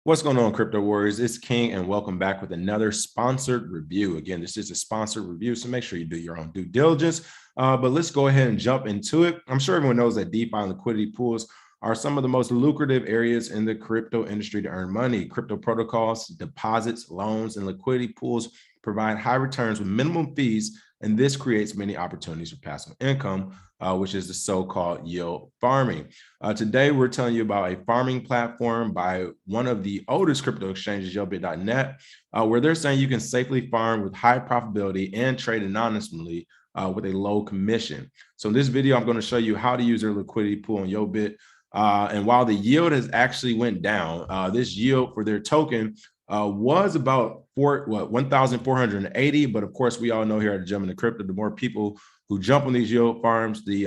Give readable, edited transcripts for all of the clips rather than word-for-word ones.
What's going on, crypto warriors? It's King, and welcome back with another sponsored review. Again, this is a sponsored review, so make sure you do your own due diligence. But let's go ahead and jump into it. I'm sure everyone knows that DeFi and liquidity pools are some of the most lucrative areas in the crypto industry to earn money. Crypto protocols, deposits, loans, and liquidity pools provide high returns with minimum fees, and this creates many opportunities for passive income, which is the so-called yield farming. Today, we're telling you about a farming platform by one of the oldest crypto exchanges, YoBit.net, where they're saying you can safely farm with high profitability and trade anonymously with a low commission. So in this video, I'm going to show you how to use their liquidity pool on YoBit. And while the yield has actually went down, this yield for their token was about 1,480. But of course, we all know here at Jump Into Crypto, the more people who jump on these yield farms, the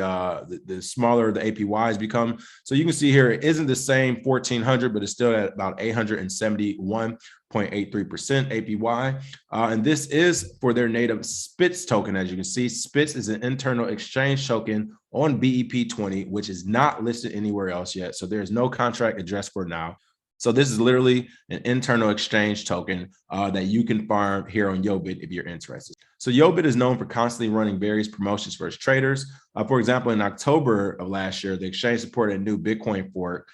smaller the APYs become. So you can see here, it isn't the same 1,400, but it's still at about 871.83% APY. And this is for their native SPITS token. As you can see, SPITS is an internal exchange token on BEP20, which is not listed anywhere else yet. So there's no contract addressed for now. So this is literally an internal exchange token that you can farm here on YoBit if you're interested. So YoBit is known for constantly running various promotions for its traders. For example, in October of last year, the exchange supported a new Bitcoin fork.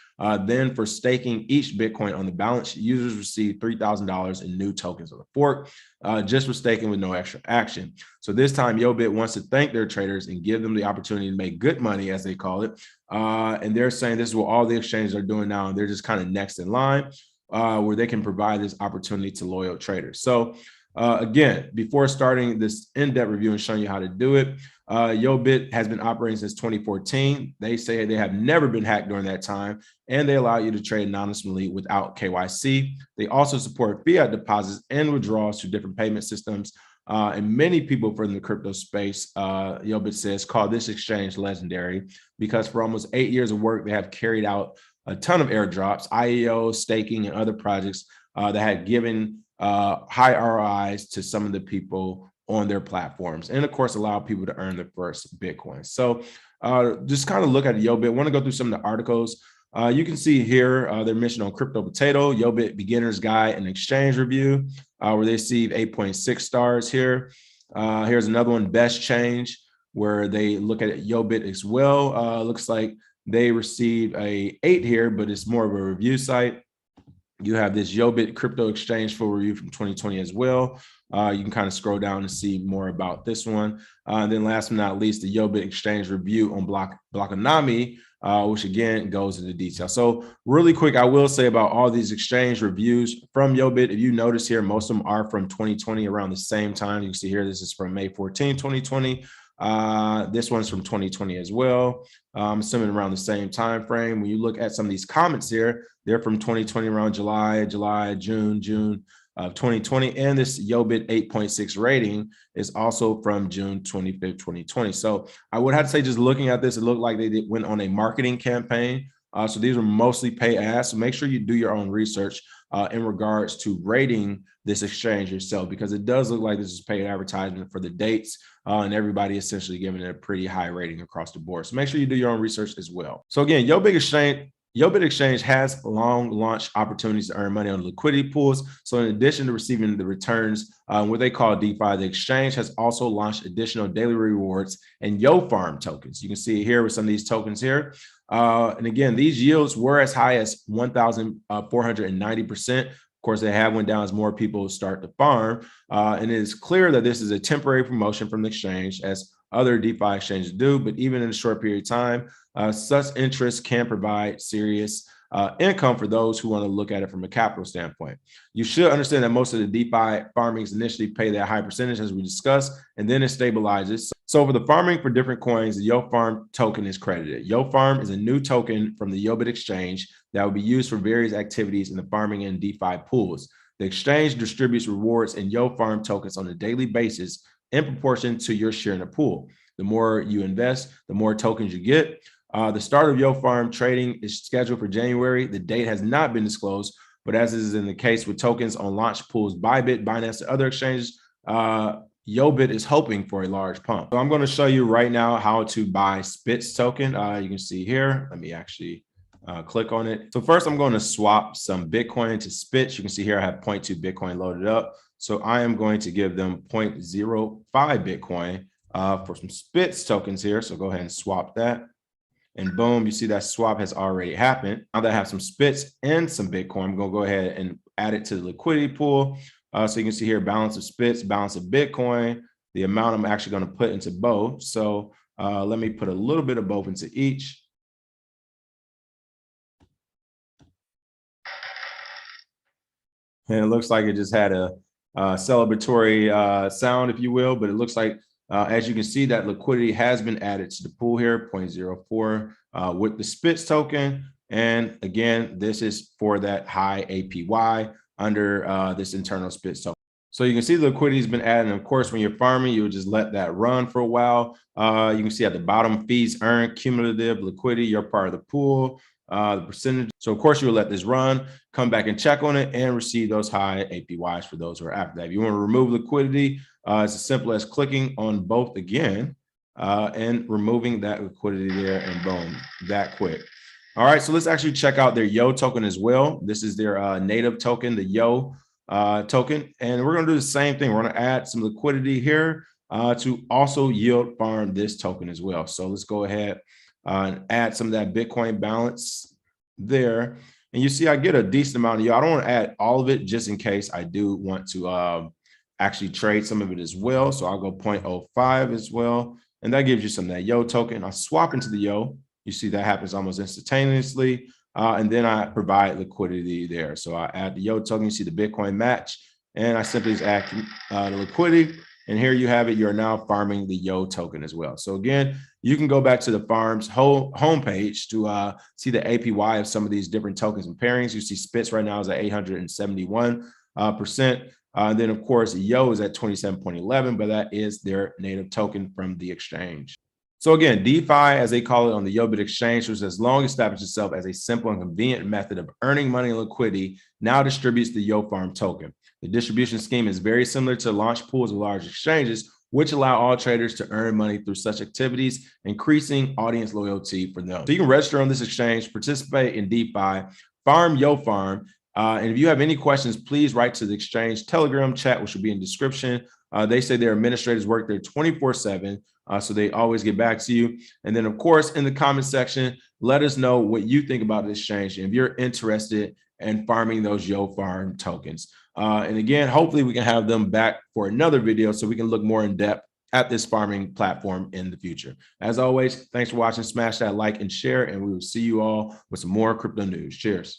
Then for staking each Bitcoin on the balance sheet, users received $3,000 in new tokens on the fork, just for staking with no extra action. So this time, YoBit wants to thank their traders and give them the opportunity to make good money, as they call it. And they're saying this is what all the exchanges are doing now, and they're just kind of next in line, where they can provide this opportunity to loyal traders. So again, before starting this in-depth review and showing you how to do it, YoBit has been operating since 2014. They say they have never been hacked during that time, and they allow you to trade anonymously without KYC. They also support fiat deposits and withdrawals to different payment systems. And many people from the crypto space, YoBit says, call this exchange legendary because for almost 8 years of work, they have carried out a ton of airdrops, IEO, staking, and other projects that had given high ROIs to some of the people on their platforms, and of course, allow people to earn their first Bitcoin. So just kind of look at YoBit. I want to go through some of the articles. You can see here their mission on Crypto Potato, YoBit Beginner's Guide and Exchange Review, where they receive 8.6 stars here. Here's another one, Best Change, where they look at YoBit as well. Looks like they receive a 8 here, but it's more of a review site. You have this YoBit Crypto Exchange full review from 2020 as well. You can kind of scroll down and see more about this one. And then last but not least, the YoBit Exchange review on Blockonomy, which again goes into detail. So really quick, I will say about all these exchange reviews from YoBit, if you notice here, most of them are from 2020 around the same time. You can see here, this is from May 14, 2020. This one's from 2020 as well. I'm assuming around the same time frame. When you look at some of these comments here, they're from 2020 around July, June of 2020. And this YoBit 8.6 rating is also from June 25th, 2020. So I would have to say, just looking at this, it looked like they went on a marketing campaign. So these were mostly pay ads. So make sure you do your own research in regards to rating this exchange yourself, because it does look like this is paid advertisement for the dates, and everybody essentially giving it a pretty high rating across the board. So make sure you do your own research as well. So again, YoBit Exchange has long launch opportunities to earn money on liquidity pools. So in addition to receiving the returns, what they call DeFi, the exchange has also launched additional daily rewards and YoFarm tokens. You can see here with some of these tokens here. And again, these yields were as high as 1,490%. Of course, they have went down as more people start to farm. And it is clear that this is a temporary promotion from the exchange, as other DeFi exchanges do. But even in a short period of time, such interest can provide serious income for those who want to look at it from a capital standpoint. You should understand that most of the DeFi farmings initially pay that high percentage, as we discussed, and then it stabilizes. So for the farming for different coins, the YoFarm token is credited. YoFarm is a new token from the YoBit exchange that will be used for various activities in the farming and DeFi pools. The exchange distributes rewards and YoFarm tokens on a daily basis in proportion to your share in the pool. The more you invest, the more tokens you get. The start of YoFarm trading is scheduled for January. The date has not been disclosed, but as is in the case with tokens on launch pools, Bybit, Binance, and other exchanges, YoBit is hoping for a large pump. So I'm going to show you right now how to buy SPITS token. You can see here. Let me actually click on it. So first I'm going to swap some Bitcoin to SPITs. You can see here I have 0.2 Bitcoin loaded up. So I am going to give them 0.05 Bitcoin for some SPITs tokens here. So go ahead and swap that. And boom, you see that swap has already happened. Now that I have some SPITs and some Bitcoin, I'm going to go ahead and add it to the liquidity pool. So you can see here, balance of SPITs, balance of Bitcoin, the amount I'm actually going to put into both. So let me put a little bit of both into each. And it looks like it just had a celebratory sound, if you will, but it looks like, as you can see, that liquidity has been added to the pool here, 0.04 with the SPITs token. And again, this is for that high APY under this internal SPITs token. So you can see the liquidity has been added. And of course, when you're farming, you'll just let that run for a while. You can see at the bottom, fees earned, cumulative liquidity, you're part of the pool, the percentage. So of course, you'll let this run, come back and check on it and receive those high APYs for those who are after that. If you want to remove liquidity, it's as simple as clicking on both again and removing that liquidity there, and boom, that quick. All right, so let's actually check out their YO token as well. This is their native token, the YO token. And we're going to do the same thing. We're going to add some liquidity here to also yield farm this token as well. So let's go ahead and add some of that Bitcoin balance there. And you see, I get a decent amount of YO. I don't want to add all of it just in case I do want to actually trade some of it as well. So I'll go 0.05 as well. And that gives you some of that YO token. I'll swap into the YO. You see that happens almost instantaneously. And then I provide liquidity there. So I add the YO token, you see the Bitcoin match, and I simply just add the liquidity. And here you have it. You're now farming the YO token as well. So again, you can go back to the farm's homepage to see the APY of some of these different tokens and pairings. You see SPITs right now is at 871%. And then of course, YO is at 27.11, but that is their native token from the exchange. So again, DeFi, as they call it on the YoBit exchange, which has long established itself as a simple and convenient method of earning money and liquidity, now distributes the YoFarm token. The distribution scheme is very similar to launch pools of large exchanges, which allow all traders to earn money through such activities, increasing audience loyalty for them. So you can register on this exchange, participate in DeFi, farm YoFarm. And if you have any questions, please write to the exchange Telegram chat, which will be in the description. They say their administrators work there 24/7. So they always get back to you. And then, of course, in the comment section, let us know what you think about this exchange and if you're interested in farming those YoFarm tokens. And again, hopefully we can have them back for another video so we can look more in depth at this farming platform in the future. As always, thanks for watching. Smash that like and share, and we will see you all with some more crypto news. Cheers.